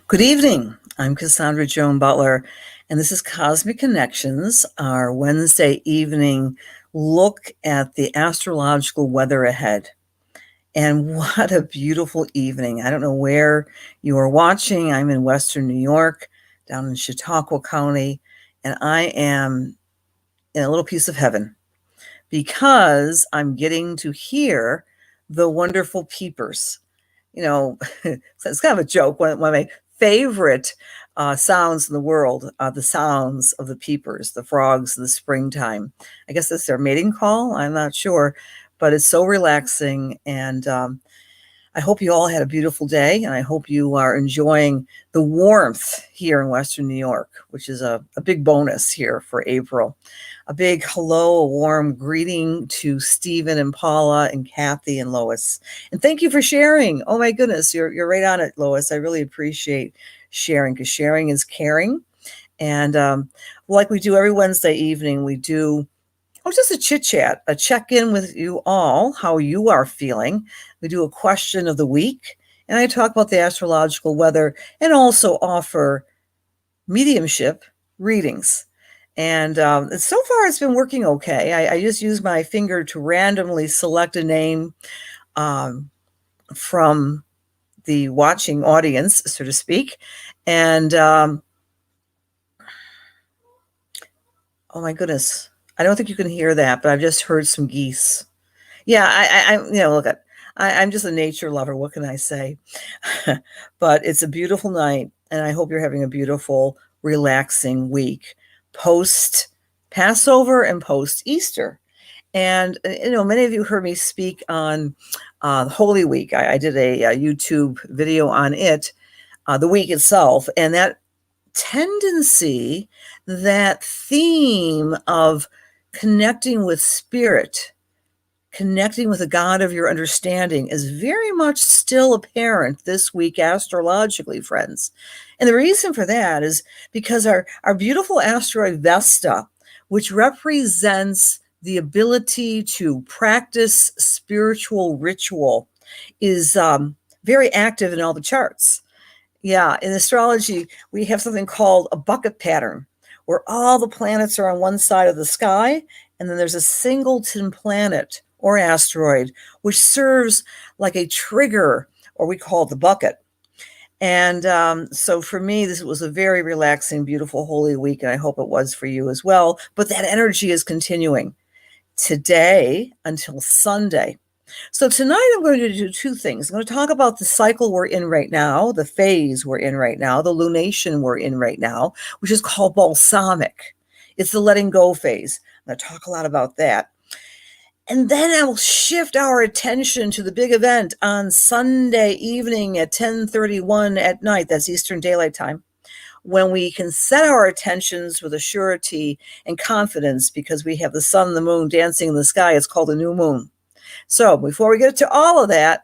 Good evening. I'm Cassandra Joan Butler, and this is Cosmic Connections, our Wednesday evening look at the astrological weather ahead. And what a beautiful evening. I don't know where you are watching. I'm in Western New York, down in Chautauqua County, and I am in a little piece of heaven because I'm getting to hear the wonderful peepers. It's kind of a joke. One of my favorite sounds in the world are the sounds of the peepers, the frogs in the springtime. I guess that's their mating call. I'm not sure, but it's so relaxing. And I hope you all had a beautiful day, and I hope you are enjoying the warmth here in Western New York, which is a big bonus here for April. A big hello, a warm greeting to Stephen and Paula and Kathy and Lois. And thank you for sharing. Oh my goodness, you're right on it, Lois. I really appreciate sharing because sharing is caring. And like we do every Wednesday evening, we do just a chit chat, a check in with you all, how you are feeling. We do a question of the week, and I talk about the astrological weather and also offer mediumship readings. And so far, it's been working okay. I just use my finger to randomly select a name from the watching audience, so to speak. And oh my goodness, I don't think you can hear that, but I've just heard some geese. Yeah, look, I'm just a nature lover. What can I say? But it's a beautiful night, and I hope you're having a beautiful, relaxing week post Passover and post Easter. And many of you heard me speak on Holy Week. I did a YouTube video on it, the week itself, and that tendency, that theme of connecting with spirit, connecting with the God of your understanding is very much still apparent this week astrologically, friends. And the reason for that is because our beautiful asteroid Vesta, which represents the ability to practice spiritual ritual, is very active in all the charts. Yeah, in astrology, we have something called a bucket pattern, where all the planets are on one side of the sky, and then there's a singleton planet or asteroid, which serves like a trigger, or we call it the bucket. And so for me, this was a very relaxing, beautiful Holy Week, and I hope it was for you as well. But that energy is continuing today until Sunday. So tonight I'm going to do two things. I'm going to talk about the cycle we're in right now, the phase we're in right now, the lunation we're in right now, which is called Balsamic. It's the letting go phase. I'm going to talk a lot about that. And then I will shift our attention to the big event on Sunday evening at 10:31 at night. That's Eastern Daylight Time, when we can set our attentions with a surety and confidence because we have the sun and the moon dancing in the sky. It's called a new moon. So before we get to all of that,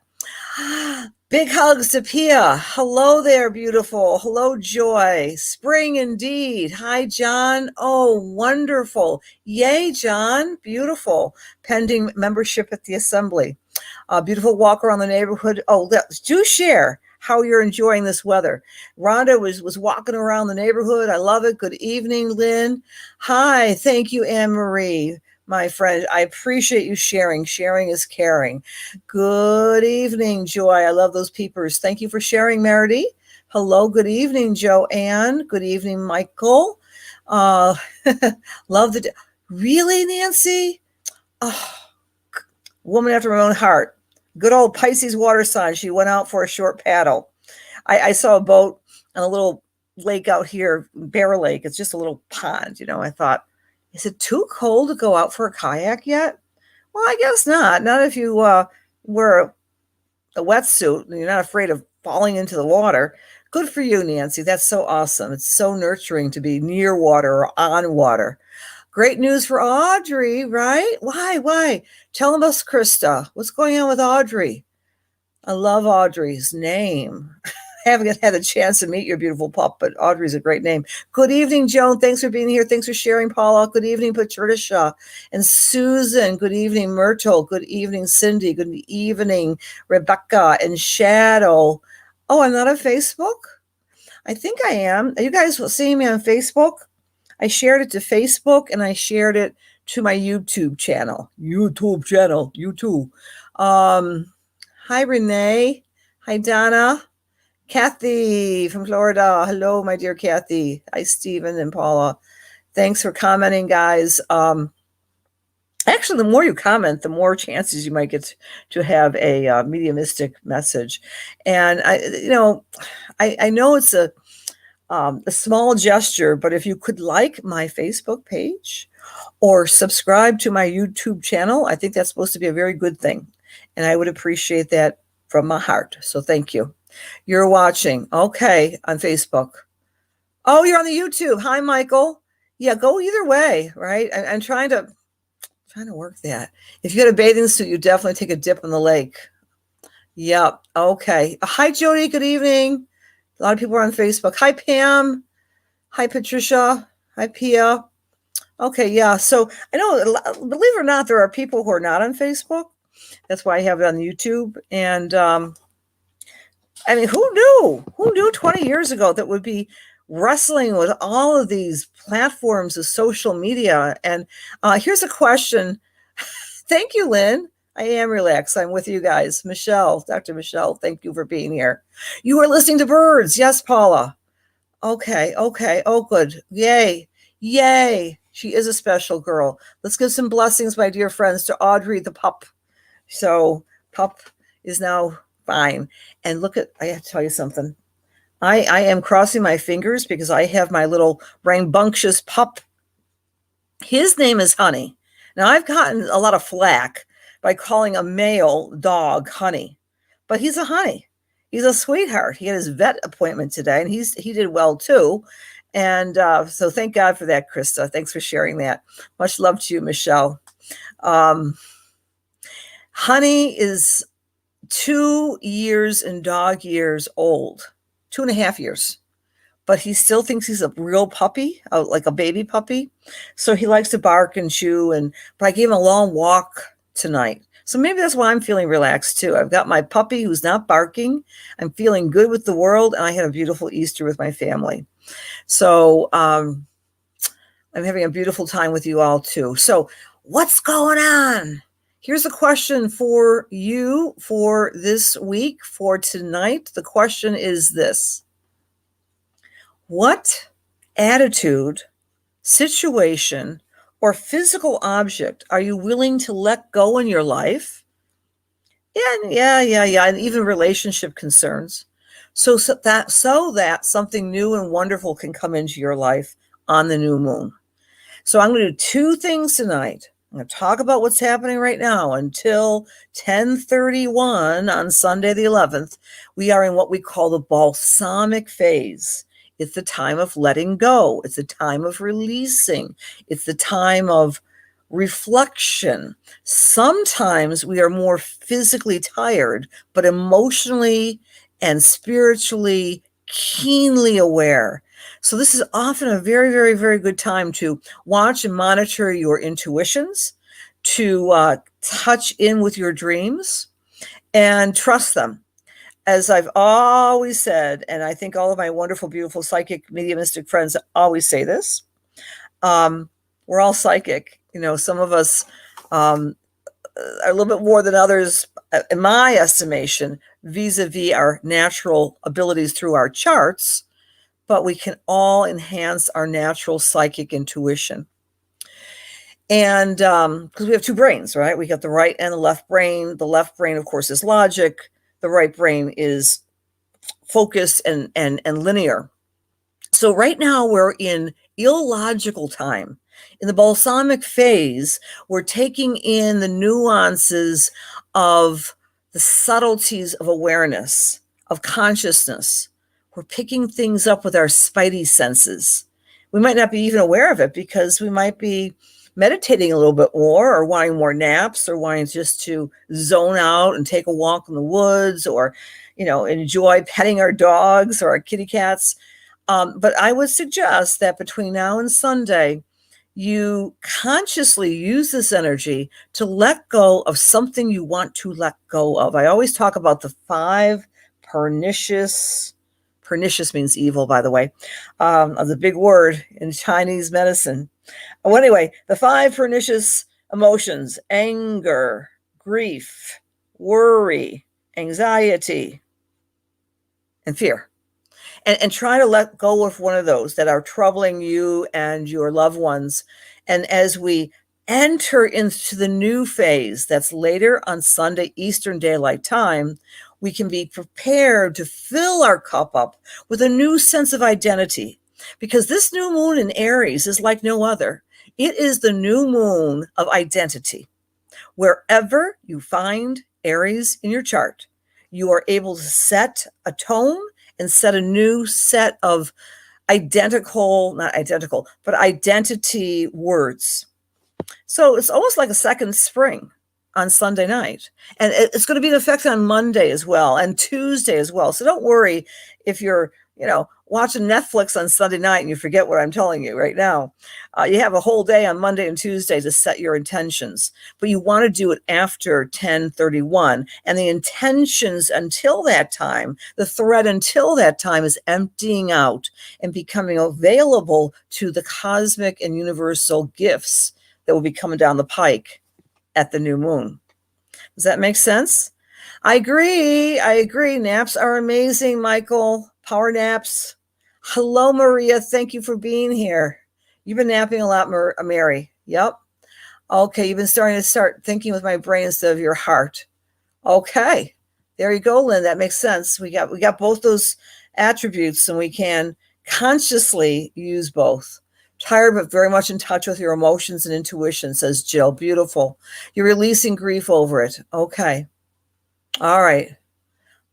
big hugs to Pia. Hello there, beautiful. Hello, Joy. Spring indeed. Hi, John. Oh, wonderful. Yay, John. Beautiful. Pending membership at the assembly. Beautiful walk around the neighborhood. Oh, do share how you're enjoying this weather. Rhonda was walking around the neighborhood. I love it. Good evening, Lynn. Hi. Thank you, Anne-Marie. My friend, I appreciate you sharing. Sharing is caring. Good evening, Joy. I love those peepers. Thank you for sharing, Meredy. Hello, good evening, Joanne. Good evening, Michael. Love the really, Nancy? Oh, woman after my own heart. Good old Pisces water sign. She went out for a short paddle. I saw a boat on a little lake out here, Bear Lake. It's just a little pond, I thought, is it too cold to go out for a kayak yet? Well, I guess not. Not if you wear a wetsuit and you're not afraid of falling into the water. Good for you, Nancy. That's so awesome. It's so nurturing to be near water or on water. Great news for Audrey, right? Why? Tell us, Krista. What's going on with Audrey? I love Audrey's name. Haven't had a chance to meet your beautiful pup, but Audrey's a great name. Good evening, Joan. Thanks for being here. Thanks for sharing, Paula. Good evening, Patricia and Susan. Good evening, Myrtle. Good evening, Cindy. Good evening, Rebecca and Shadow. Oh, I'm not on Facebook? I think I am. Are you guys seeing me on Facebook? I shared it to Facebook and I shared it to my YouTube channel. YouTube. Hi, Renee. Hi, Donna. Kathy from Florida. Hello, my dear Kathy. Hi, Stephen and Paula. Thanks for commenting, guys. Actually, the more you comment, the more chances you might get to have a mediumistic message. And I know it's a small gesture, but if you could like my Facebook page or subscribe to my YouTube channel, I think that's supposed to be a very good thing. And I would appreciate that from my heart. So thank you. You're watching. Okay, on Facebook. Oh, you're on the YouTube. Hi, Michael. Yeah, go either way, right? I'm trying to work that. If you had a bathing suit, you definitely take a dip in the lake. Yep. Okay. Hi, Jody. Good evening. A lot of people are on Facebook. Hi, Pam. Hi, Patricia. Hi, Pia. Okay, yeah. So I know, believe it or not, there are people who are not on Facebook. That's why I have it on YouTube. And I mean, who knew? Who knew 20 years ago that would be wrestling with all of these platforms of social media? And here's a question. Thank you, Lynn. I am relaxed. I'm with you guys. Michelle, Dr. Michelle, thank you for being here. You are listening to birds. Yes, Paula. Okay. Oh, good. Yay. She is a special girl. Let's give some blessings, my dear friends, to Audrey the pup. So, pup is now fine. And look at, I have to tell you something. I am crossing my fingers because I have my little rambunctious pup. His name is Honey. Now, I've gotten a lot of flack by calling a male dog Honey, but he's a honey. He's a sweetheart. He had his vet appointment today, and he did well too. And so thank God for that, Krista. Thanks for sharing that. Much love to you, Michelle. Honey is 2 years and dog years old, 2.5 years. But he still thinks he's a real puppy, like a baby puppy. So he likes to bark and chew. But I gave him a long walk tonight. So maybe that's why I'm feeling relaxed too. I've got my puppy who's not barking. I'm feeling good with the world. And I had a beautiful Easter with my family. So I'm having a beautiful time with you all too. So what's going on? Here's a question for you for this week, for tonight. The question is this. What attitude, situation, or physical object are you willing to let go in your life? And and even relationship concerns, so that something new and wonderful can come into your life on the new moon. So I'm going to do 2 things tonight. I'm going to talk about what's happening right now until 10:31 on Sunday the 11th. We are in what we call the balsamic phase. It's the time of letting go. It's the time of releasing. It's the time of reflection. Sometimes we are more physically tired, but emotionally and spiritually keenly aware. So this is often a very, very, very good time to watch and monitor your intuitions, to touch in with your dreams and trust them. As I've always said, and I think all of my wonderful, beautiful psychic mediumistic friends always say this, we're all psychic. You know, some of us are a little bit more than others, in my estimation, vis-a-vis our natural abilities through our charts, but we can all enhance our natural psychic intuition. And because we have 2 brains, right? We got the right and the left brain. The left brain, of course, is logic. The right brain is focused and linear. So right now we're in illogical time. In the balsamic phase, we're taking in the nuances of the subtleties of awareness, of consciousness. We're picking things up with our spidey senses. We might not be even aware of it because we might be meditating a little bit more, or wanting more naps, or wanting just to zone out and take a walk in the woods, or, enjoy petting our dogs or our kitty cats. But I would suggest that between now and Sunday, you consciously use this energy to let go of something you want to let go of. I always talk about the 5 pernicious Pernicious means evil, by the way. The big word in Chinese medicine. Well, anyway, the 5 pernicious emotions: anger, grief, worry, anxiety, and fear. And try to let go of one of those that are troubling you and your loved ones. And as we enter into the new phase that's later on Sunday, Eastern Daylight Time, we can be prepared to fill our cup up with a new sense of identity. Because this new moon in Aries is like no other. It is the new moon of identity. Wherever you find Aries in your chart, you are able to set a tone and set a new set of not identical, but identity words. So it's almost like a second spring on Sunday night. And it's going to be an effect on Monday as well and Tuesday as well. So don't worry if you're, watching Netflix on Sunday night and you forget what I'm telling you right now. You have a whole day on Monday and Tuesday to set your intentions, but you want to do it after 10:31. And the intentions until that time, the thread until that time is emptying out and becoming available to the cosmic and universal gifts that will be coming down the pike at the new moon. Does that make sense? I agree. Naps are amazing, Michael. Power naps. Hello, Maria. Thank you for being here. You've been napping a lot, Mary. Yep. Okay, you've been starting to thinking with my brain instead of your heart. Okay. There you go, Lynn. That makes sense. We got both those attributes, and we can consciously use both. Tired, but very much in touch with your emotions and intuition, says Jill. Beautiful. You're releasing grief over it. Okay. All right.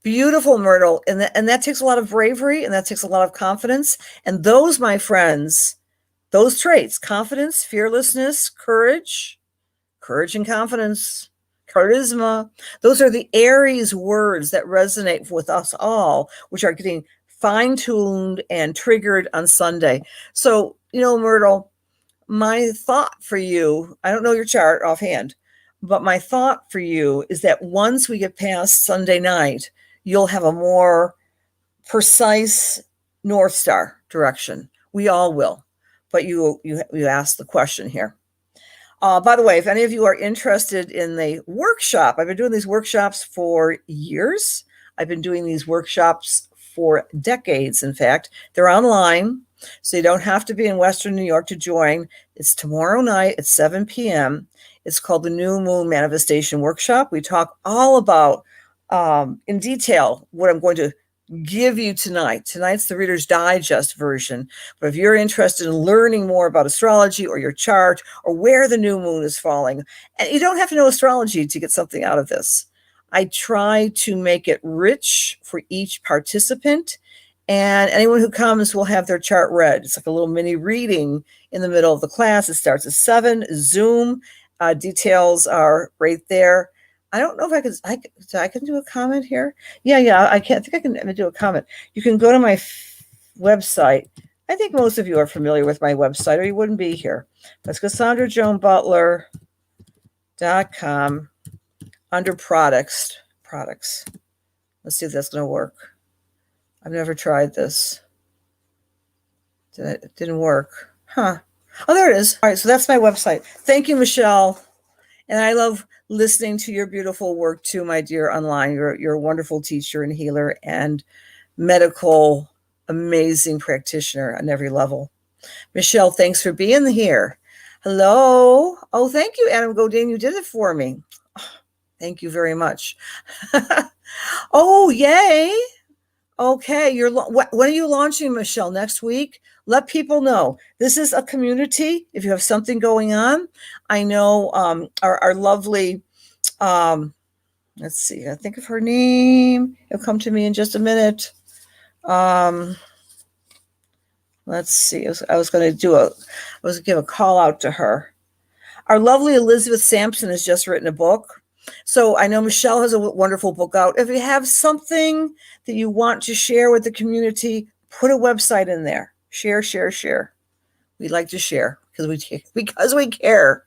Beautiful, Myrtle. And that takes a lot of bravery, and that takes a lot of confidence. And those, my friends, those traits, confidence, fearlessness, courage and confidence, charisma, those are the Aries words that resonate with us all, which are getting fine-tuned and triggered on Sunday. So, Myrtle, my thought for you, I don't know your chart offhand, but my thought for you is that once we get past Sunday night, you'll have a more precise North Star direction. We all will. But you asked the question here. By the way, if any of you are interested in the workshop, I've been doing these workshops for years. I've been doing these workshops for decades, in fact. They're online, so you don't have to be in Western New York to join. It's tomorrow night at 7 p.m. It's called the New Moon Manifestation Workshop. We talk all about, in detail, what I'm going to give you tonight. Tonight's the Reader's Digest version. But if you're interested in learning more about astrology or your chart or where the new moon is falling, and you don't have to know astrology to get something out of this. I try to make it rich for each participant, and anyone who comes will have their chart read. It's like a little mini reading in the middle of the class. It starts at 7, Zoom. Details are right there. I don't know if I can do a comment here. Yeah, I think I can do a comment. You can go to my website. I think most of you are familiar with my website, or you wouldn't be here. That's CassandraJoanButler.com under products. Let's see if that's going to work. I've never tried this. It didn't work. Huh. Oh, there it is. All right, so that's my website. Thank you, Michelle. And I love listening to your beautiful work too, my dear, online. You're a wonderful teacher and healer and medical, amazing practitioner on every level. Michelle, thanks for being here. Hello. Oh, thank you, Adam Godin. You did it for me. Oh, thank you very much. Oh, yay. Okay. When are you launching, Michelle? Next week? Let people know. This is a community. If you have something going on, I know our lovely, let's see, I think of her name. It'll come to me in just a minute. Let's see. I was going to give a call out to her. Our lovely Elizabeth Sampson has just written a book. So I know Michelle has a wonderful book out. If you have something that you want to share with the community, put a website in there. Share. We like to share because we care.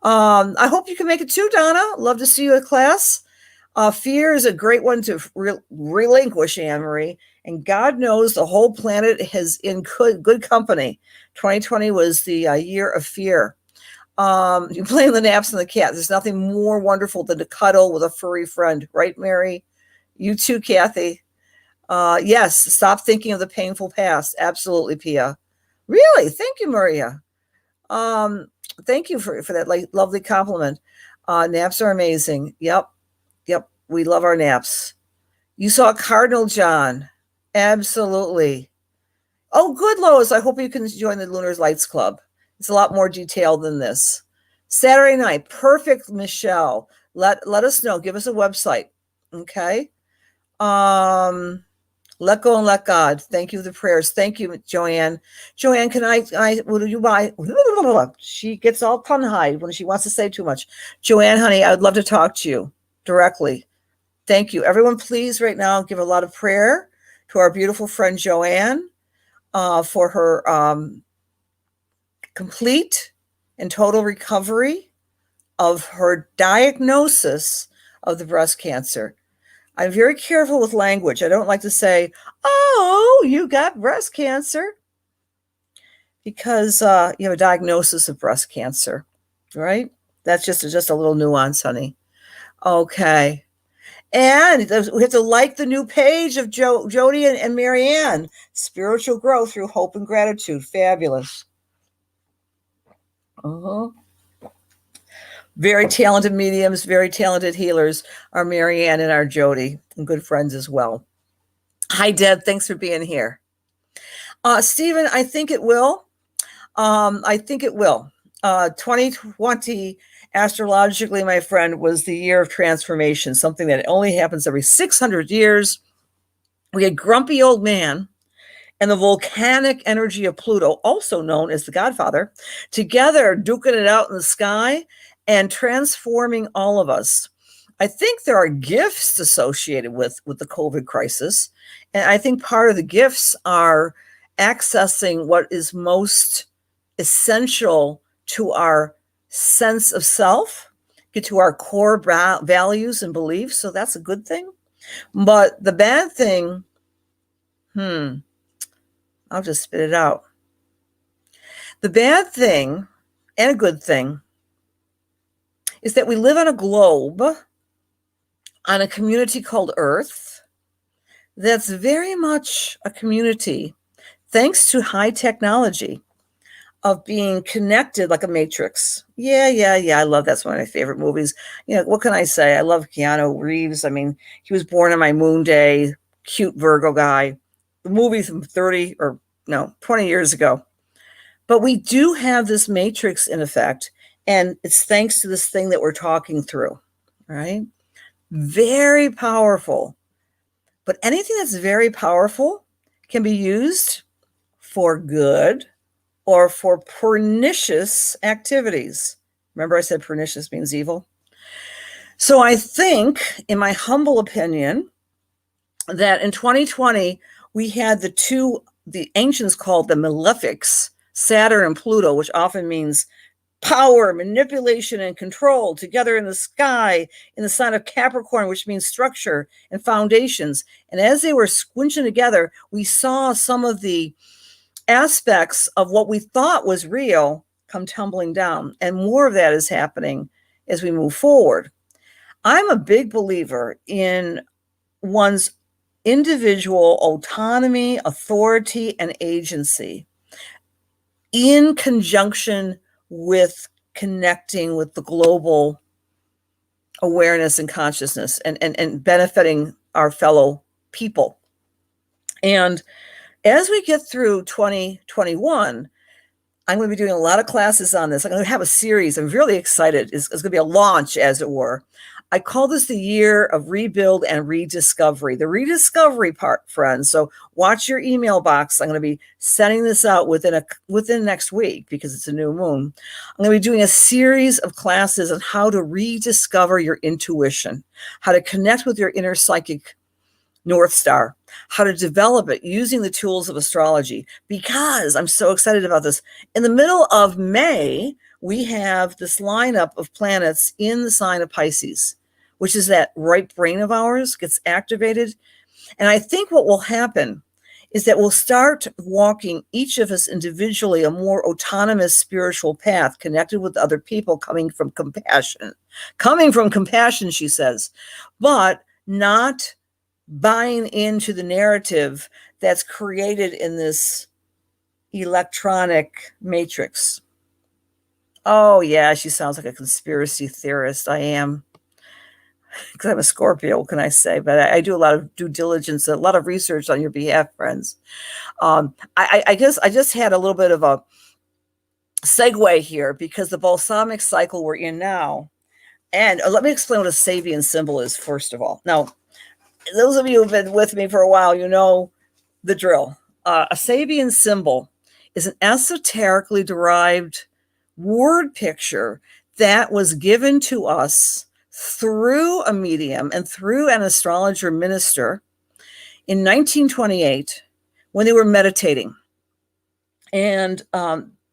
I hope you can make it too, Donna. Love to see you at class. Fear is a great one to relinquish, Anne-Marie. And God knows the whole planet is in good company. 2020 was the year of fear. You blame the naps and the cat. There's nothing more wonderful than to cuddle with a furry friend, right, Mary? You too, Kathy. Yes, stop thinking of the painful past. Absolutely, Pia. Really? Thank you, Maria. Um, Thank you for that lovely compliment. Naps are amazing. Yep. Yep. We love our naps. You saw Cardinal John. Absolutely. Oh, good, Lois. I hope you can join the Lunar Lights Club. It's a lot more detailed than this. Saturday night. Perfect, Michelle. Let us know. Give us a website. Okay. Let go and let God. Thank you for the prayers. Thank you, Joanne. Joanne, will you buy? She gets all tongue-tied when she wants to say too much. Joanne, honey, I would love to talk to you directly. Thank you. Everyone, please, right now, give a lot of prayer to our beautiful friend Joanne for her complete and total recovery of her diagnosis of the breast cancer. I'm very careful with language. I don't like to say, oh, you got breast cancer, because you have a diagnosis of breast cancer, right? That's just a little nuance, honey. Okay. And we have to like the new page of Jody and Marianne. Spiritual growth through hope and gratitude. Fabulous. Uh-huh. Very talented mediums, very talented healers are Marianne and our Jody, and good friends as well. Hi, Deb. Thanks for being here. Stephen, I think it will. 2020, astrologically, my friend, was the year of transformation, something that only happens every 600 years. We had grumpy old man and the volcanic energy of Pluto, also known as the Godfather, together duking it out in the sky and transforming all of us. I think there are gifts associated with the COVID crisis. And I think part of the gifts are accessing what is most essential to our sense of self, get to our core values and beliefs. So that's a good thing. But the bad thing, I'll just spit it out. The bad thing and a good thing is that we live on a globe, on a community called Earth, that's very much a community, thanks to high technology, of being connected like a matrix. Yeah. I love that's one of my favorite movies. What can I say? I love Keanu Reeves. I mean, he was born on my moon day, cute Virgo guy. The movie's from 20 years ago. But we do have this matrix in effect, and it's thanks to this thing that we're talking through, right? Very powerful. But anything that's very powerful can be used for good or for pernicious activities. Remember I said pernicious means evil? So I think, in my humble opinion, that in 2020, we had the ancients called the malefics, Saturn and Pluto, which often means power, manipulation, and control, together in the sky, in the sign of Capricorn, which means structure and foundations. And as they were squinching together, we saw some of the aspects of what we thought was real come tumbling down. And more of that is happening as we move forward. I'm a big believer in one's individual autonomy, authority, and agency in conjunction with connecting with the global awareness and consciousness and benefiting our fellow people. And as we get through 2021, I'm going to be doing a lot of classes on this. I'm going to have a series. I'm really excited. It's going to be a launch, as it were. I call this the year of rebuild and rediscovery. The rediscovery part, friends. So watch your email box. I'm going to be sending this out within next week because it's a new moon. I'm going to be doing a series of classes on how to rediscover your intuition, how to connect with your inner psychic North Star, how to develop it using the tools of astrology, because I'm so excited about this. In the middle of May, we have this lineup of planets in the sign of Pisces, which is that right brain of ours, gets activated. And I think what will happen is that we'll start walking, each of us individually, a more autonomous spiritual path connected with other people, coming from compassion. Coming from compassion, she says, but not buying into the narrative that's created in this electronic matrix. Oh, yeah, she sounds like a conspiracy theorist. I am, because I'm a Scorpio, what can I say? But I do a lot of due diligence, a lot of research on your behalf, friends. I guess I just had a little bit of a segue here because the balsamic cycle we're in now, and let me explain what a Sabian symbol is, first of all. Now, those of you who've been with me for a while, you know the drill. A Sabian symbol is an esoterically derived word picture that was given to us through a medium and through an astrologer minister in 1928 when they were meditating. And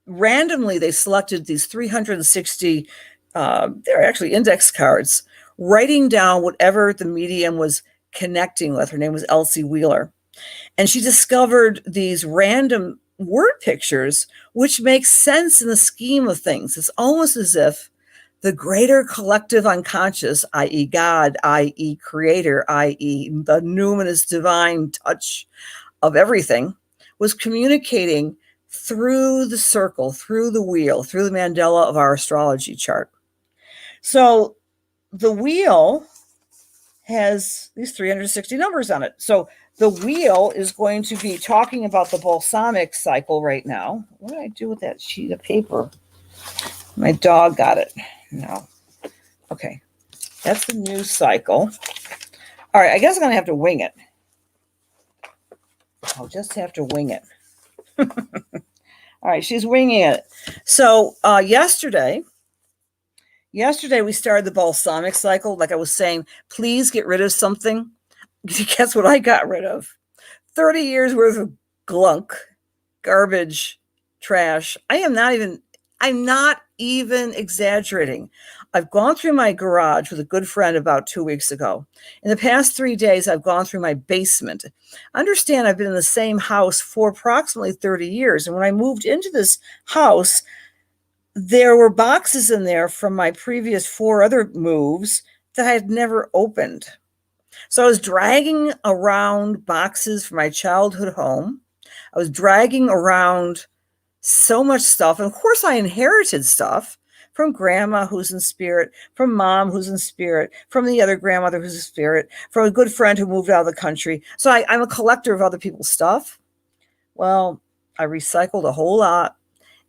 randomly, they selected these 360, they're actually index cards, writing down whatever the medium was connecting with. Her name was Elsie Wheeler. And she discovered these random word pictures, which makes sense in the scheme of things. It's almost as if the greater collective unconscious, i.e. God, i.e. creator, i.e. the numinous divine touch of everything, was communicating through the circle, through the wheel, through the mandala of our astrology chart. So the wheel has these 360 numbers on it. So the wheel is going to be talking about the balsamic cycle right now. What did I do with that sheet of paper? My dog got it. No. Okay. That's the new cycle. All right. I guess I'm going to have to wing it. I'll just have to wing it. All right. She's winging it. So yesterday we started the balsamic cycle. Like I was saying, please get rid of something. Guess what I got rid of? 30 years worth of glunk, garbage, trash. I'm not even exaggerating. I've gone through my garage with a good friend about 2 weeks ago. In the past 3 days, I've gone through my basement. Understand, I've been in the same house for approximately 30 years. And when I moved into this house, there were boxes in there from my previous 4 other moves that I had never opened. So I was dragging around boxes from my childhood home. I was dragging around so much stuff. And of course, I inherited stuff from grandma who's in spirit, from mom who's in spirit, from the other grandmother who's in spirit, from a good friend who moved out of the country. So I'm a collector of other people's stuff. Well, I recycled a whole lot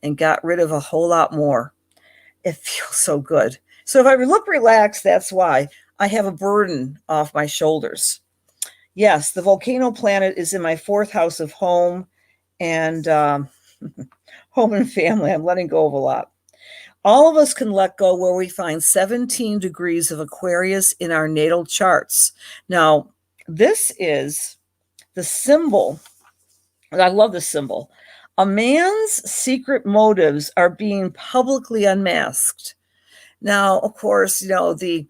and got rid of a whole lot more. It feels so good. So if I look relaxed, that's why. I have a burden off my shoulders. Yes, the volcano planet is in my 4th house of home and home and family. I'm letting go of a lot. All of us can let go where we find 17 degrees of Aquarius in our natal charts. Now, this is the symbol. I love this symbol. A man's secret motives are being publicly unmasked. Now, of course, you know, the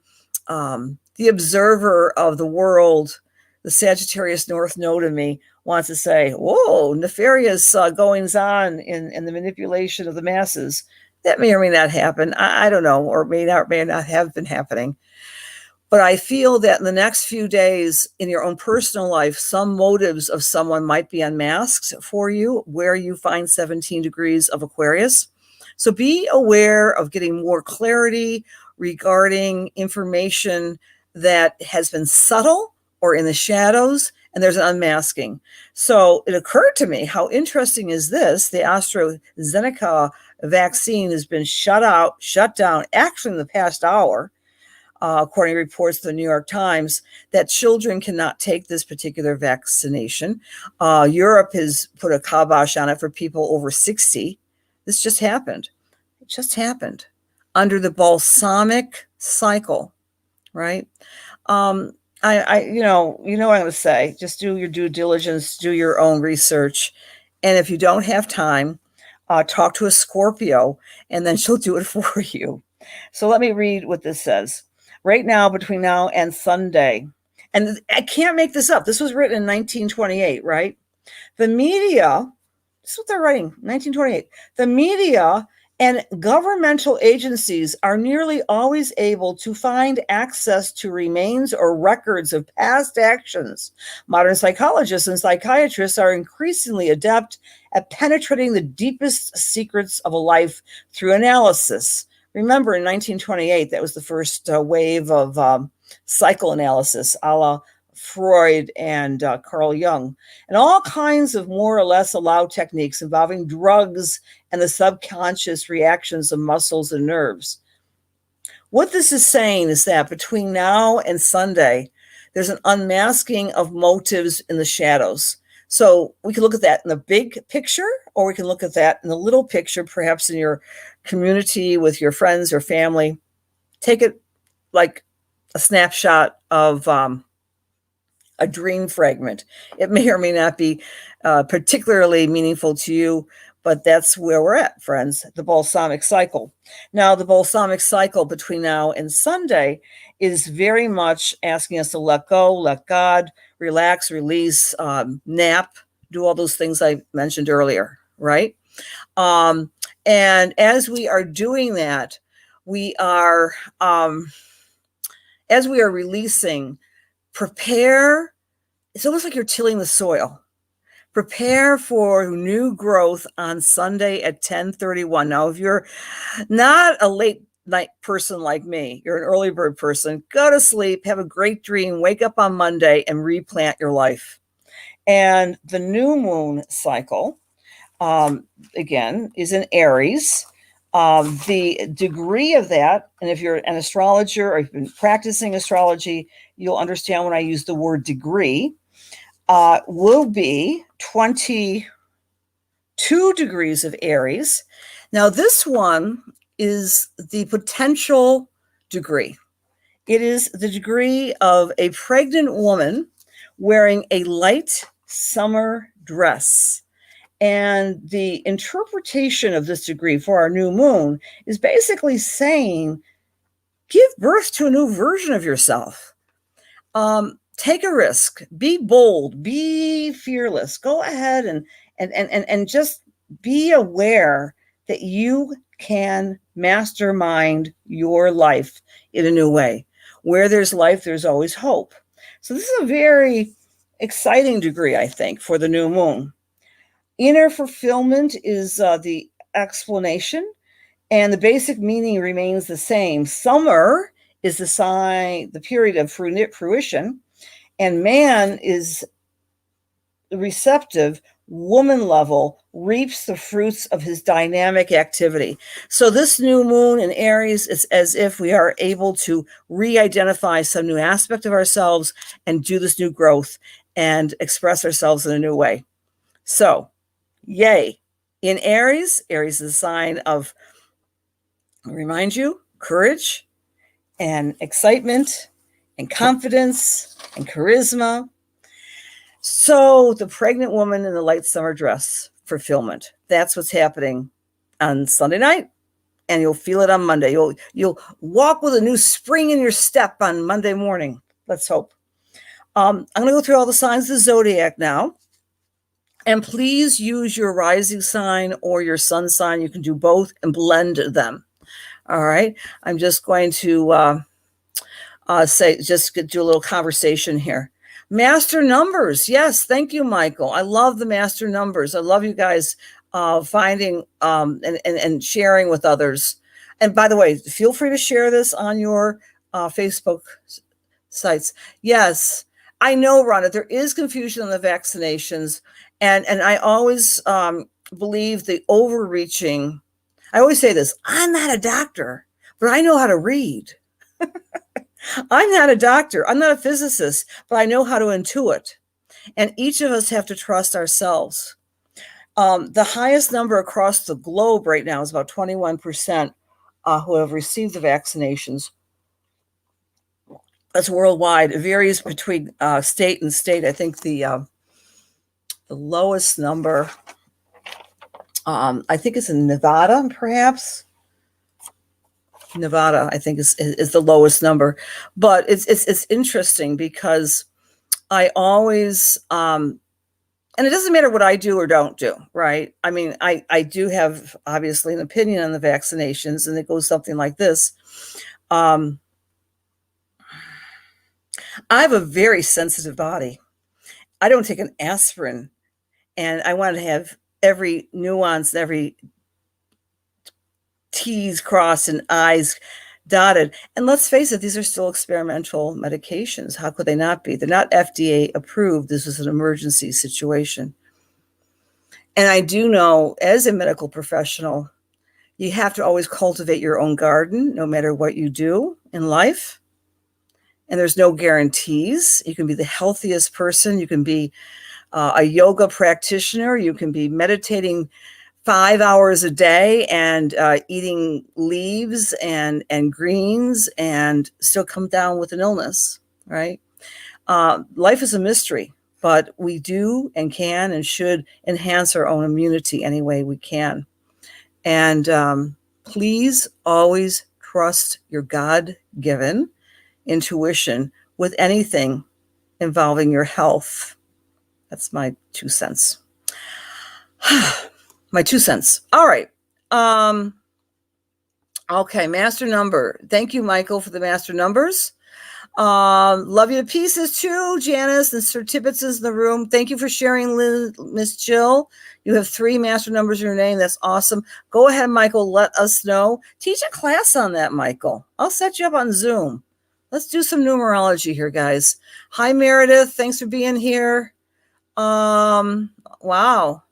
observer of the world, the Sagittarius North Node in me, wants to say, whoa, nefarious goings on in the manipulation of the masses. That may or may not happen. I don't know, or may not have been happening. But I feel that in the next few days in your own personal life, some motives of someone might be unmasked for you where you find 17 degrees of Aquarius. So be aware of getting more clarity regarding information that has been subtle or in the shadows, and there's an unmasking. So it occurred to me, how interesting is this? The AstraZeneca vaccine has been shut down, actually in the past hour, according to reports of the New York Times, that children cannot take this particular vaccination. Europe has put a kibosh on it for people over 60. This just happened. It just happened under the balsamic cycle, right? You know what I'm going to say. Just do your due diligence, do your own research. And if you don't have time, talk to a Scorpio, and then she'll do it for you. So let me read what this says. right now between now and Sunday. And I can't make this up. This was written in 1928, right? The media, this is what they're writing, 1928. The media and governmental agencies are nearly always able to find access to remains or records of past actions. Modern psychologists and psychiatrists are increasingly adept at penetrating the deepest secrets of a life through analysis. Remember, in 1928, that was the first wave of psychoanalysis, a la Freud and Carl Jung, and all kinds of more or less allowed techniques involving drugs and the subconscious reactions of muscles and nerves. What this is saying is that between now and Sunday, there's an unmasking of motives in the shadows. So we can look at that in the big picture, or we can look at that in the little picture, perhaps in your community with your friends or family. Take it like a snapshot of a dream fragment. It may or may not be particularly meaningful to you, but that's where we're at, friends, the balsamic cycle. Now, the balsamic cycle between now and Sunday is very much asking us to let go, let God, relax, release, nap, do all those things I mentioned earlier, right? And as we are doing that, we are, as we are releasing, prepare. It's almost like you're tilling the soil. Prepare for new growth on Sunday at 10:31. Now, if you're not a late night person like me, you're an early bird person, go to sleep, have a great dream, wake up on Monday and replant your life. And the new moon cycle, again, is in Aries. The degree of that, and if you're an astrologer or you've been practicing astrology, you'll understand when I use the word degree, will be 22 degrees of Aries. Now, this one is the potential degree. It is the degree of a pregnant woman wearing a light summer dress. And the interpretation of this degree for our new moon is basically saying, give birth to a new version of yourself. Take a risk, be bold, be fearless, go ahead and just be aware that you can mastermind your life in a new way. Where there's life, there's always hope. So this is a very exciting degree, I think, for the new moon. Inner fulfillment is the explanation, and the basic meaning remains the same. Summer is the sign, the period of fruition, and man is receptive, woman level, reaps the fruits of his dynamic activity. So this new moon in Aries is as if we are able to re-identify some new aspect of ourselves and do this new growth and express ourselves in a new way. So, yay. In Aries, Aries is a sign of, remind you, courage and excitement and confidence and charisma. So the pregnant woman in the light summer dress, fulfillment. That's what's happening on Sunday night, and you'll feel it on Monday. You'll walk with a new spring in your step on Monday morning. Let's hope. I'm going to go through all the signs of the zodiac now. And please use your rising sign or your sun sign. You can do both and blend them. All right. I'm just going to do a little conversation here. Master numbers. Yes. Thank you, Michael. I love the master numbers. I love you guys finding and sharing with others. And by the way, feel free to share this on your Facebook sites. Yes. I know, Rhonda, there is confusion on the vaccinations. And I always believe the overreaching. I always say this, I'm not a doctor, but I know how to read. I'm not a doctor. I'm not a physicist, but I know how to intuit. And each of us have to trust ourselves. The highest number across the globe right now is about 21% who have received the vaccinations. That's worldwide. It varies between state and state. I think the lowest number, I think it's in Nevada, perhaps. Nevada, I think, is the lowest number. But it's interesting because I always and it doesn't matter what I do or don't do, right? I mean, I do have obviously an opinion on the vaccinations, and it goes something like this. Um, I have a very sensitive body. I don't take an aspirin, and I want to have every nuance, every T's crossed and I's dotted. And let's face it, these are still experimental medications. How could they not be? They're not FDA approved. This was an emergency situation. And I do know, as a medical professional, you have to always cultivate your own garden, no matter what you do in life. And there's no guarantees. You can be the healthiest person. You can be a yoga practitioner. You can be meditating 5 hours a day and eating leaves and greens and still come down with an illness, right? Life is a mystery, but we do and can and should enhance our own immunity any way we can. And please always trust your God-given intuition with anything involving your health. That's my 2 cents. My 2 cents. All right. Okay, master number. Thank you, Michael, for the master numbers. Love you to pieces too, Janice and Sir Tibbetts is in the room. Thank you for sharing, Miss Jill. You have 3 master numbers in your name. That's awesome. Go ahead, Michael. Let us know. Teach a class on that, Michael. I'll set you up on Zoom. Let's do some numerology here, guys. Hi, Meredith. Thanks for being here. Wow.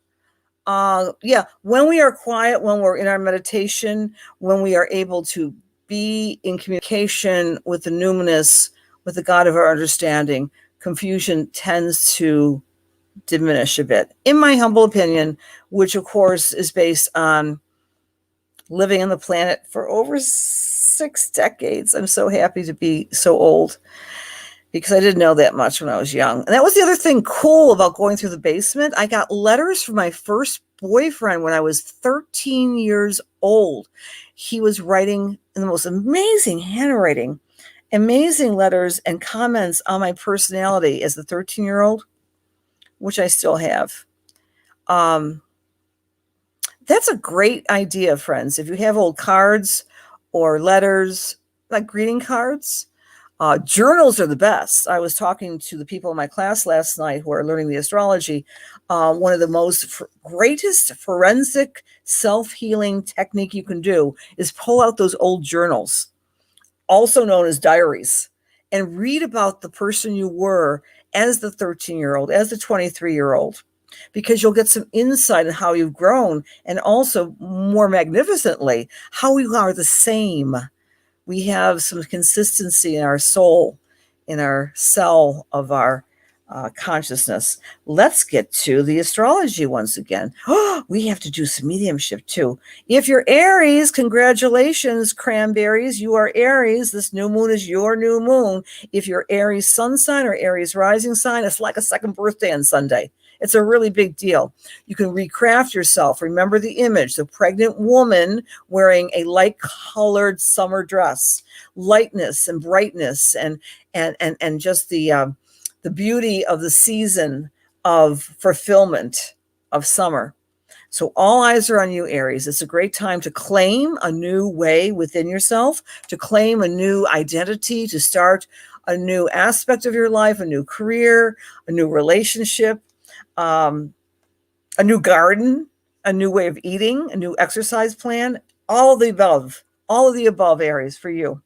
Yeah, when we are quiet, when we're in our meditation, when we are able to be in communication with the numinous, with the God of our understanding, confusion tends to diminish a bit, in my humble opinion, which of course is based on living on the planet for over 6 decades. I'm so happy to be so old, because I didn't know that much when I was young. And that was the other thing cool about going through the basement. I got letters from my first boyfriend when I was 13 years old. He was writing in the most amazing handwriting, amazing letters and comments on my personality as the 13-year-old, which I still have. That's a great idea, friends. If you have old cards or letters, like greeting cards, journals are the best. I was talking to the people in my class last night who are learning the astrology. One of the most greatest forensic self-healing technique you can do is pull out those old journals, also known as diaries, and read about the person you were as the 13-year-old, as the 23-year-old, because you'll get some insight on how you've grown, and also, more magnificently, how we are the same. We have some consistency in our soul, in our cell of our consciousness. Let's get to the astrology once again. We have to do some mediumship too. If you're Aries, congratulations, cranberries. You are Aries. This new moon is your new moon. If you're Aries sun sign or Aries rising sign, it's like a second birthday on Sunday. It's a really big deal. You can recraft yourself. Remember the image, the pregnant woman wearing a light-colored summer dress, lightness and brightness, and just the beauty of the season of fulfillment of summer. So all eyes are on you, Aries. It's a great time to claim a new way within yourself, to claim a new identity, to start a new aspect of your life, a new career, a new relationship, a new garden, a new way of eating, a new exercise plan, all of the above, Aries, for you.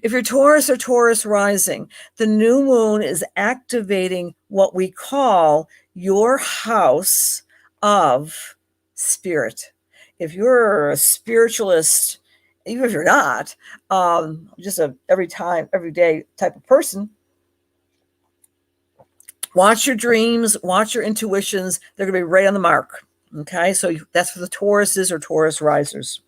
If you're Taurus or Taurus rising, the new moon is activating what we call your house of spirit. If you're a spiritualist, even if you're not, just a everyday type of person, watch your dreams, watch your intuitions. They're going to be right on the mark. Okay, so that's for the Tauruses or Taurus risers.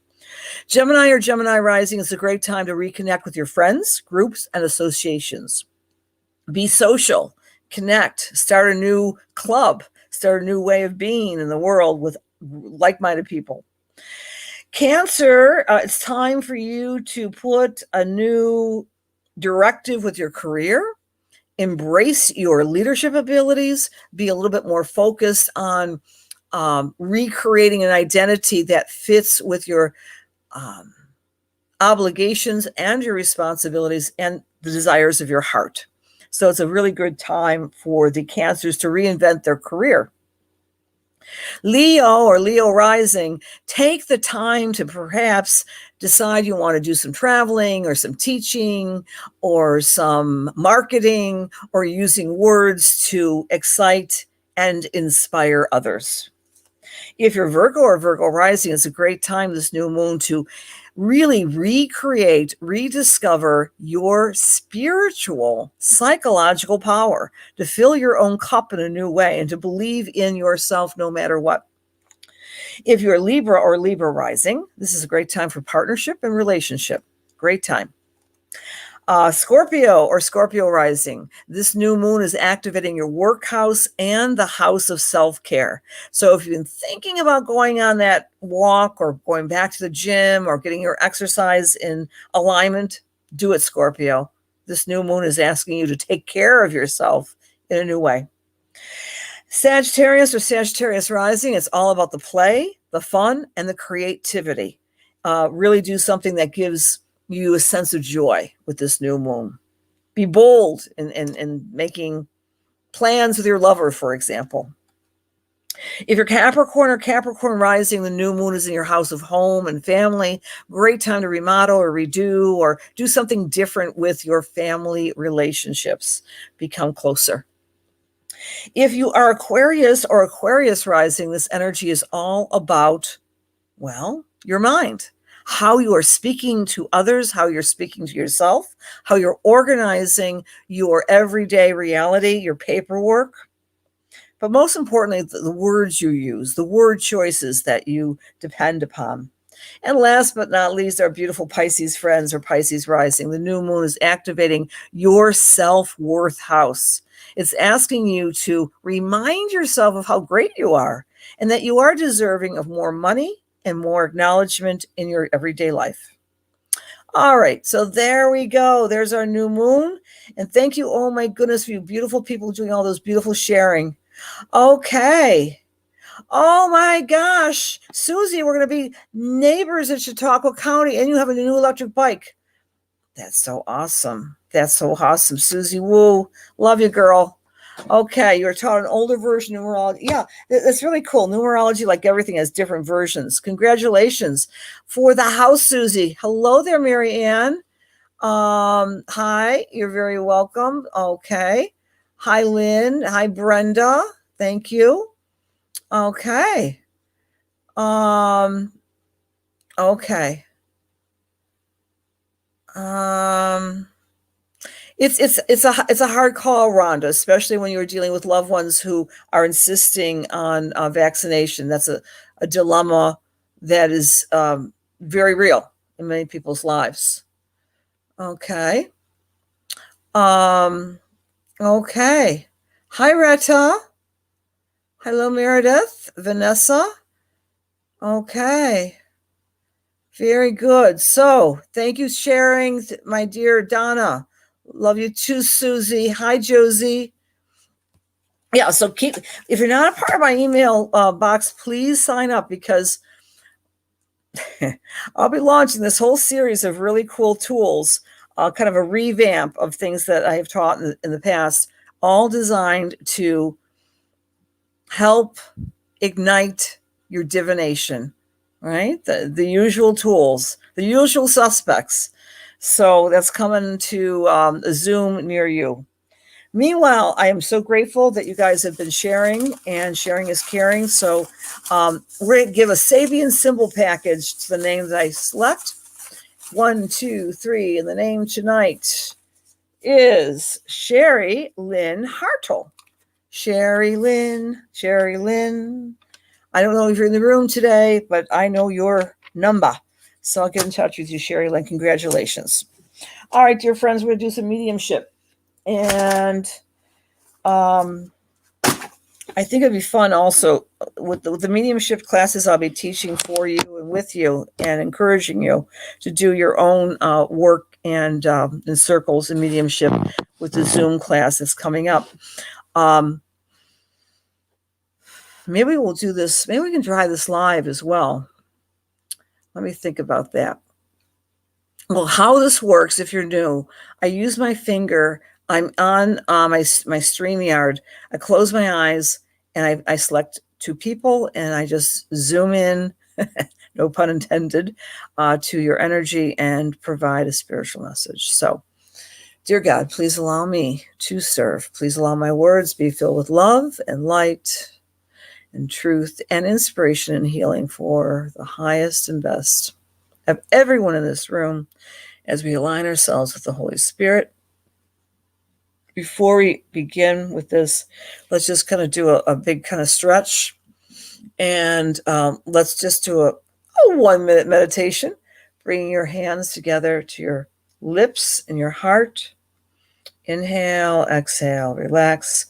Gemini or Gemini rising is a great time to reconnect with your friends, groups, and associations. Be social, connect, start a new club, start a new way of being in the world with like-minded people. Cancer, it's time for you to put a new directive with your career. Embrace your leadership abilities. Be a little bit more focused on recreating an identity that fits with your obligations and your responsibilities and the desires of your heart. So it's a really good time for the Cancers to reinvent their career. Leo or Leo rising, take the time to perhaps decide you want to do some traveling or some teaching or some marketing or using words to excite and inspire others. If you're Virgo or Virgo rising, it's a great time, this new moon, to really recreate, rediscover your spiritual, psychological power, to fill your own cup in a new way and to believe in yourself no matter what. If you're Libra or Libra rising, this is a great time for partnership and relationship. Great time. Scorpio or Scorpio rising, this new moon is activating your work house and the house of self-care. So if you've been thinking about going on that walk or going back to the gym or getting your exercise in alignment, do it, Scorpio. This new moon is asking you to take care of yourself in a new way. Sagittarius or Sagittarius rising, it's all about the play, the fun, and the creativity. Really do something that gives you a sense of joy with this new moon. Be bold in making plans with your lover, for example. If you're Capricorn or Capricorn rising, the new moon is in your house of home and family. Great time to remodel or redo or do something different with your family relationships. Become closer. If you are Aquarius or Aquarius rising, this energy is all about, well, your mind. How you are speaking to others, how you're speaking to yourself, how you're organizing your everyday reality, your paperwork. But most importantly, the words you use, the word choices that you depend upon. And last but not least, our beautiful Pisces friends or Pisces rising. The new moon is activating your self-worth house. It's asking you to remind yourself of how great you are and that you are deserving of more money and more acknowledgement in your everyday life. All right, so there we go. There's our new moon. And thank you, oh my goodness, for you beautiful people doing all those beautiful sharing. Okay. Oh my gosh, Susie, we're going to be neighbors in Chautauqua County, and you have a new electric bike. That's so awesome. That's so awesome, Susie. Woo. Love you, girl. Okay, you're taught an older version of numerology. Yeah, that's really cool. Numerology, like everything, has different versions. Congratulations for the house, Susie. Hello there, Mary Ann. Hi, you're very welcome. Okay. Hi, Lynn. Hi, Brenda. Thank you. Okay. Okay. It's a hard call, Rhonda, especially when you're dealing with loved ones who are insisting on vaccination. That's a dilemma that is very real in many people's lives. Okay. Okay. Hi, Retta. Hello, Meredith. Vanessa. Okay. Very good. So thank you, sharing, my dear Donna. Love you too, Susie. Hi, Josie. Yeah, so if you're not a part of my email box, please sign up because I'll be launching this whole series of really cool tools, kind of a revamp of things that I have taught in the past, all designed to help ignite your divination, right? The usual tools, the usual suspects. So that's coming to a Zoom near you. Meanwhile, I am so grateful that you guys have been sharing, and sharing is caring. So we're going to give a Sabian symbol package to the name that I select. 1, 2, 3, and the name tonight is Sherry Lynn Hartle. Sherry Lynn. I don't know if you're in the room today, but I know your number. So I'll get in touch with you, Sherry Lynn. Congratulations. All right, dear friends, we're going to do some mediumship. And I I think it'd be fun also with the mediumship classes I'll be teaching for you and with you and encouraging you to do your own work and in circles and mediumship with the Zoom class that's coming up. Maybe we'll do this. Maybe we can try this live as well. Let me think about that. Well, how this works, if you're new, I use my finger. I'm on my StreamYard. I close my eyes and I select two people and I just zoom in, no pun intended, to your energy and provide a spiritual message. So, dear God, please allow me to serve. Please allow my words be filled with love and light and truth and inspiration and healing for the highest and best of everyone in this room as we align ourselves with the Holy Spirit. Before we begin with this, let's just kind of do a big kind of stretch. And let's just do a 1 minute meditation, bringing your hands together to your lips and your heart. Inhale, exhale, relax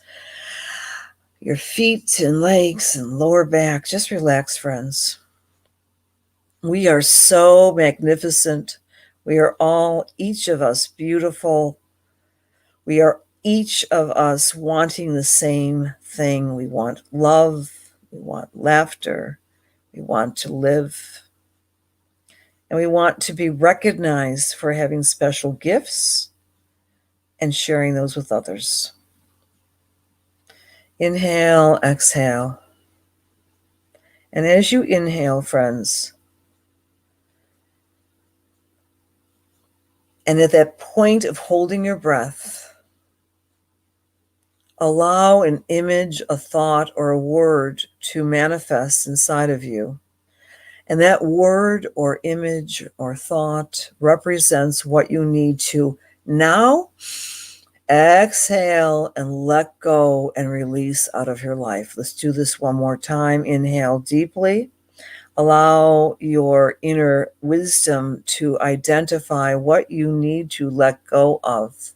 your feet and legs and lower back. Just relax, friends. We are so magnificent. We are all, each of us, beautiful. We are each of us wanting the same thing. We want love. We want laughter. We want to live. And we want to be recognized for having special gifts and sharing those with others. Inhale, exhale. And as you inhale, friends, and at that point of holding your breath, allow an image, a thought, or a word to manifest inside of you. And that word or image or thought represents what you need to now exhale and let go and release out of your life. Let's do this one more time. Inhale deeply. Allow your inner wisdom to identify what you need to let go of.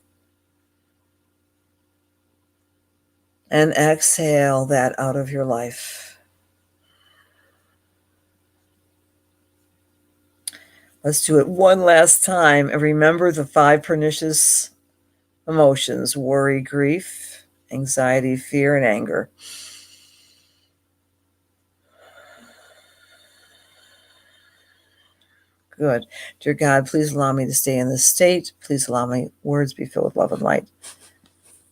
And exhale that out of your life. Let's do it one last time. And remember the 5 pernicious emotions: worry, grief, anxiety, fear, and anger. Good. Dear God, please allow me to stay in this state. Please allow my words be filled with love and light.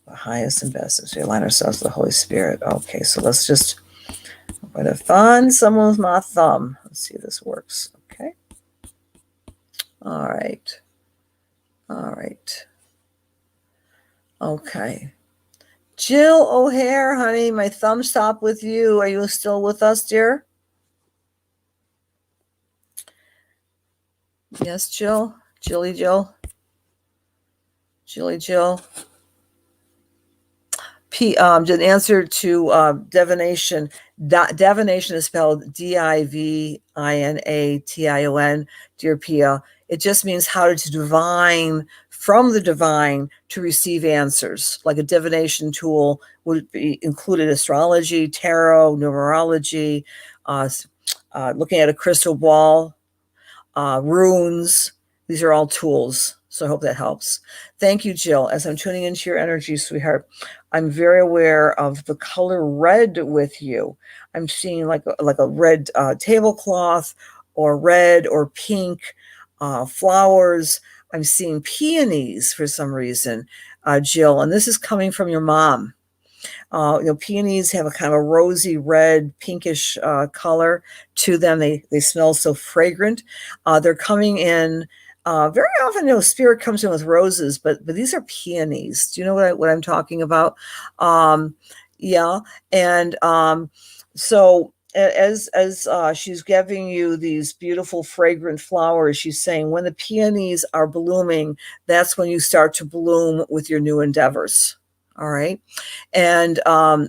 The highest and best as we align ourselves with the Holy Spirit. Okay, so let's just, I'm going to find someone with my thumb. Let's see if this works. Okay. All right. All right. Okay. Jill O'Hare, honey, my thumb stopped with you. Are you still with us, dear? Yes, Jill? Jilly Jill? Jilly Jill? An answer to divination. Divination is spelled Divination. Dear Pia, it just means how to divine from the divine to receive answers. Like a divination tool would be included astrology, tarot, numerology, looking at a crystal ball, runes. These are all tools. So I hope that helps. Thank you, Jill. As I'm tuning into your energy, sweetheart, I'm very aware of the color red with you. I'm seeing like a red tablecloth or red or pink flowers. I'm seeing peonies for some reason, Jill, and this is coming from your mom. Peonies have a kind of a rosy red, pinkish color to them. They smell so fragrant. They're coming in. Very often, spirit comes in with roses, but these are peonies. Do you know what I'm talking about? Yeah, and so as she's giving you these beautiful fragrant flowers, she's saying when the peonies are blooming, that's when you start to bloom with your new endeavors. All right. And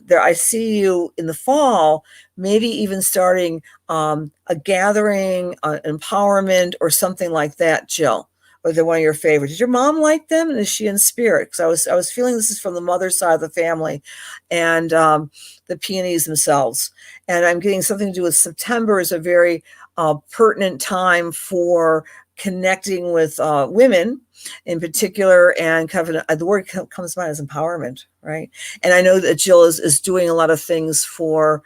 there, I see you in the fall, maybe even starting a gathering, empowerment, or something like that, Jill. or they're one of your favorites. Did your mom like them? And is she in spirit? Because I was feeling this is from the mother's side of the family, and the peonies themselves. And I'm getting something to do with September is a very pertinent time for connecting with women in particular, and kind of the word comes to mind as empowerment, right? And I know that Jill is doing a lot of things for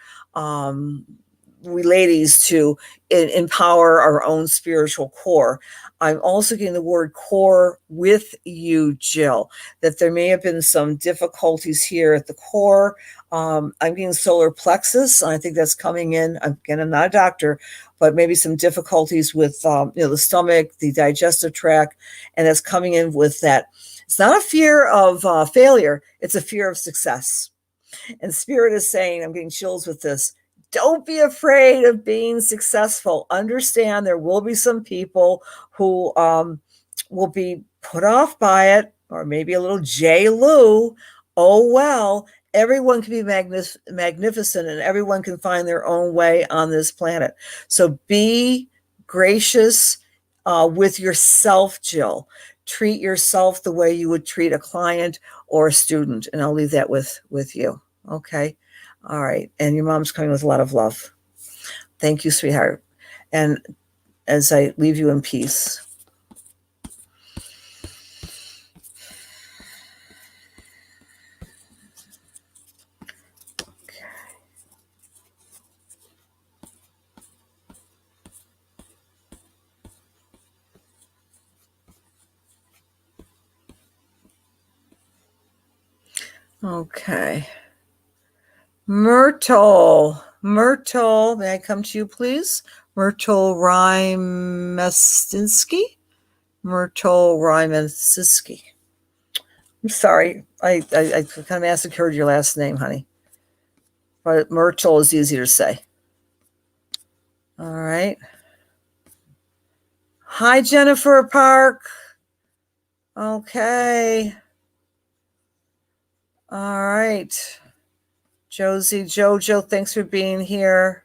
we ladies to empower our own spiritual core. I'm also getting the word core with you, Jill, that there may have been some difficulties here at the core. I'm getting solar plexus. And I think that's coming in. Again, I'm not a doctor, but maybe some difficulties with the stomach, the digestive tract, and that's coming in with that. It's not a fear of failure. It's a fear of success. And Spirit is saying, I'm getting chills with this. Don't be afraid of being successful. Understand there will be some people who will be put off by it, or maybe a little J. Lou. Oh, well, everyone can be magnificent, and everyone can find their own way on this planet. So be gracious with yourself, Jill. Treat yourself the way you would treat a client or a student. And I'll leave that with you. Okay. All right. And your mom's coming with a lot of love. Thank you, sweetheart. And as I leave you in peace. Okay. Myrtle, may I come to you, please? Myrtle Rymestinsky. I'm sorry. I kind of massacred your last name, honey. But Myrtle is easier to say. All right. Hi, Jennifer Park. Okay. All right. Jojo, thanks for being here.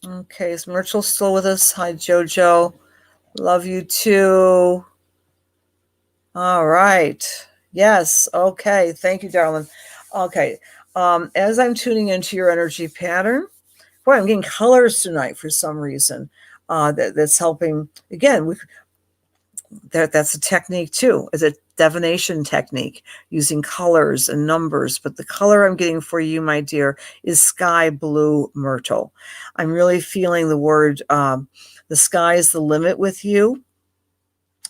Okay, is Myrtle still with us? Hi, Jojo. Love you too. All right. Yes. Okay. Thank you, darling. Okay. As I'm tuning into your energy pattern, boy, I'm getting colors tonight for some reason. That's helping. Again, that's a technique too. It's a divination technique using colors and numbers. But the color I'm getting for you, my dear, is sky blue myrtle. I'm really feeling the word, the sky is the limit with you.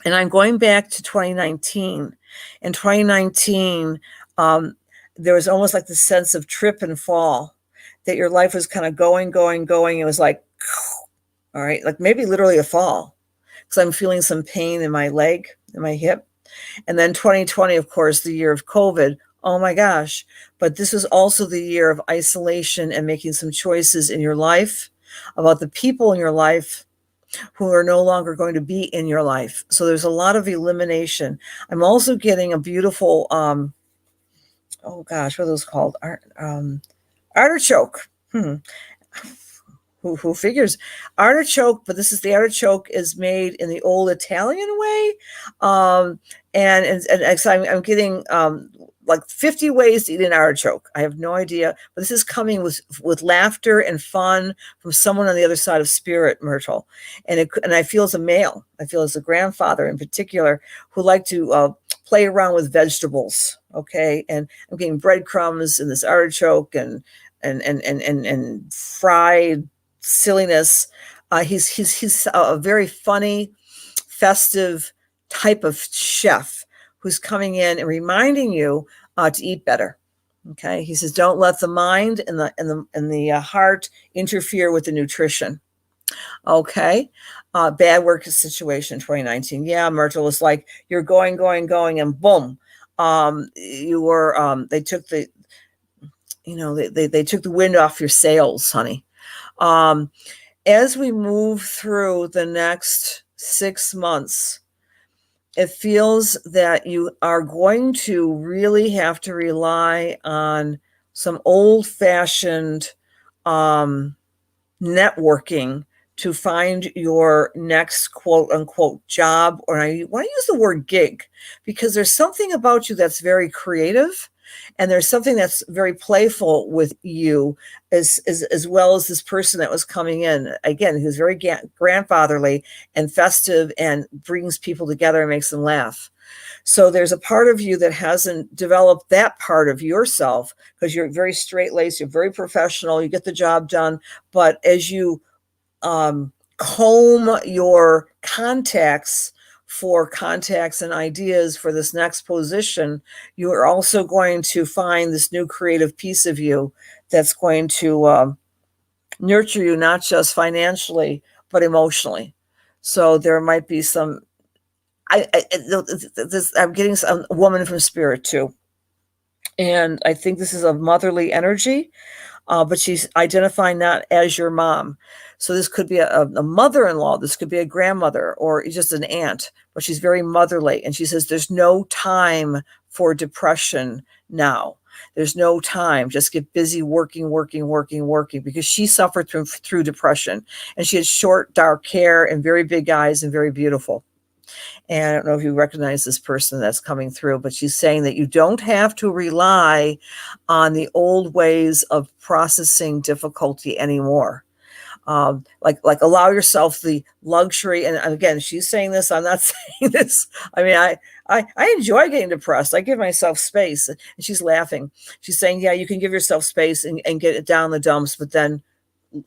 And I'm going back to 2019. In 2019, there was almost like the sense of trip and fall, that your life was kind of going. It was like, all right, like maybe literally a fall, because I'm feeling some pain in my leg, in my hip. And then 2020, of course, the year of COVID. Oh my gosh. But this was also the year of isolation and making some choices in your life about the people in your life who are no longer going to be in your life. So there's a lot of elimination. I'm also getting a beautiful, oh gosh, what are those called? Artichoke. Who figures artichoke? But this is the artichoke is made in the old Italian way, and so I'm getting like 50 ways to eat an artichoke. I have no idea, but this is coming with laughter and fun from someone on the other side of spirit, Myrtle, and I feel as a male, I feel as a grandfather in particular who like to play around with vegetables. Okay, and I'm getting breadcrumbs in this artichoke and fried silliness. He's a very funny, festive type of chef who's coming in and reminding you to eat better. Okay, he says, don't let the mind and the heart interfere with the nutrition. Okay, bad work situation 2019. Yeah, Myrtle was like, you're going, and boom, you were. They took the, they took the wind off your sails, honey. As we move through the next 6 months, it feels that you are going to really have to rely on some old-fashioned networking to find your next quote unquote job, or I want to use the word gig, because there's something about you that's very creative, and there's something that's very playful with you, as well as this person that was coming in again, who's very grandfatherly and festive and brings people together and makes them laugh. So there's a part of you that hasn't developed that part of yourself, because you're very straight laced, you're very professional, you get the job done. But as you comb your contacts for contacts and ideas for this next position, you are also going to find this new creative piece of you that's going to nurture you, not just financially, but emotionally. So there might be some, I'm getting a woman from spirit too. And I think this is a motherly energy, but she's identifying not as your mom. So this could be a mother-in-law, this could be a grandmother, or just an aunt, but she's very motherly. And she says, there's no time for depression now. There's no time. Just get busy working, because she suffered through depression. And she had short, dark hair and very big eyes and very beautiful. And I don't know if you recognize this person that's coming through, but she's saying that you don't have to rely on the old ways of processing difficulty anymore. Like allow yourself the luxury. And again, she's saying this, I'm not saying this. I mean, I enjoy getting depressed. I give myself space. And she's laughing. She's saying, yeah, you can give yourself space and get it down the dumps, but then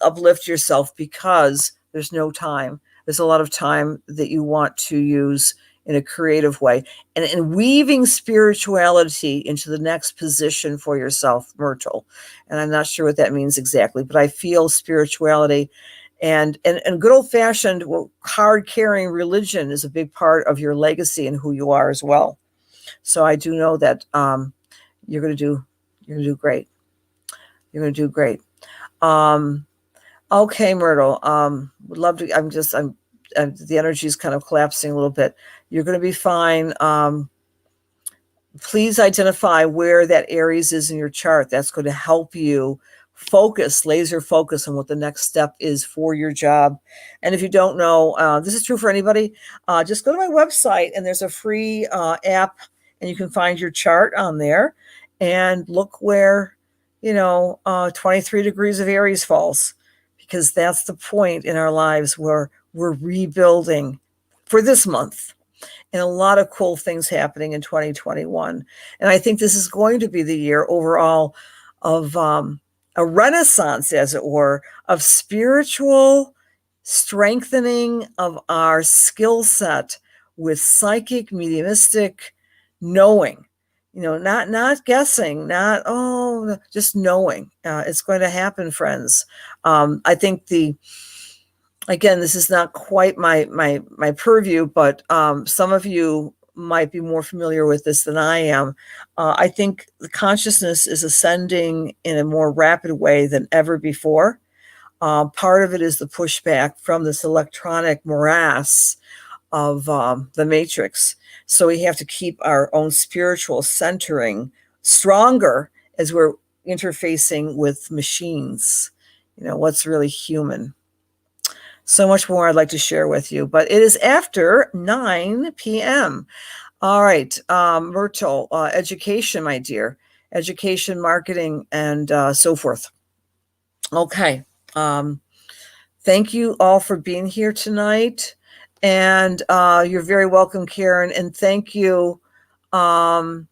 uplift yourself, because there's no time. There's a lot of time that you want to use in a creative way, and weaving spirituality into the next position for yourself, Myrtle. And I'm not sure what that means exactly, but I feel spirituality and good old fashioned, card carrying religion is a big part of your legacy and who you are as well. So I do know that you're going to do great. You're going to do great. Okay, Myrtle. Would love to. The energy is kind of collapsing a little bit. You're going to be fine. Please identify where that Aries is in your chart. That's going to help you focus, laser focus on what the next step is for your job. And if you don't know, this is true for anybody, just go to my website and there's a free app, and you can find your chart on there and look where, 23 degrees of Aries falls, because that's the point in our lives where we're rebuilding for this month. And a lot of cool things happening in 2021. And I think this is going to be the year overall of a renaissance, as it were, of spiritual strengthening of our skill set with psychic, mediumistic knowing. Not guessing, just knowing. It's going to happen, friends. I think again, this is not quite my purview, but some of you might be more familiar with this than I am. I think the consciousness is ascending in a more rapid way than ever before. Part of it is the pushback from this electronic morass of the matrix. So we have to keep our own spiritual centering stronger as we're interfacing with machines. What's really human. So much more I'd like to share with you, but it is after 9 p.m. All right, Myrtle, education, my dear, education, marketing, and so forth. Okay, thank you all for being here tonight, and you're very welcome, Karen, and thank you. Oh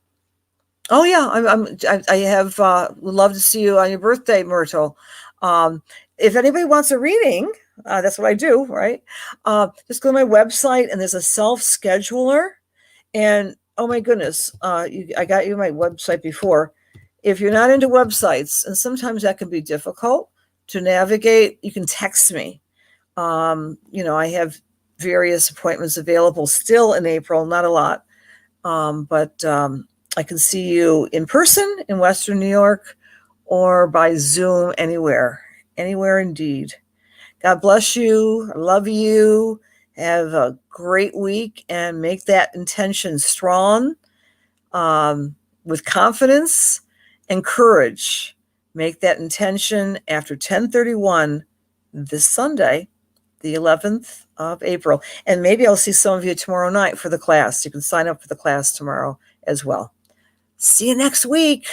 yeah, I have would love to see you on your birthday, Myrtle. If anybody wants a reading, that's what I do, right? Just go to my website, and there's a self-scheduler. And oh my goodness, I got you my website before. If you're not into websites, and sometimes that can be difficult to navigate, you can text me. I have various appointments available still in April, not a lot, but I can see you in person in Western New York or by Zoom, anywhere indeed. God bless you. I love you. Have a great week, and make that intention strong, with confidence and courage. Make that intention after 10:31 this Sunday. the 11th of April. And maybe I'll see some of you tomorrow night for the class. You can sign up for the class tomorrow as well. See you next week.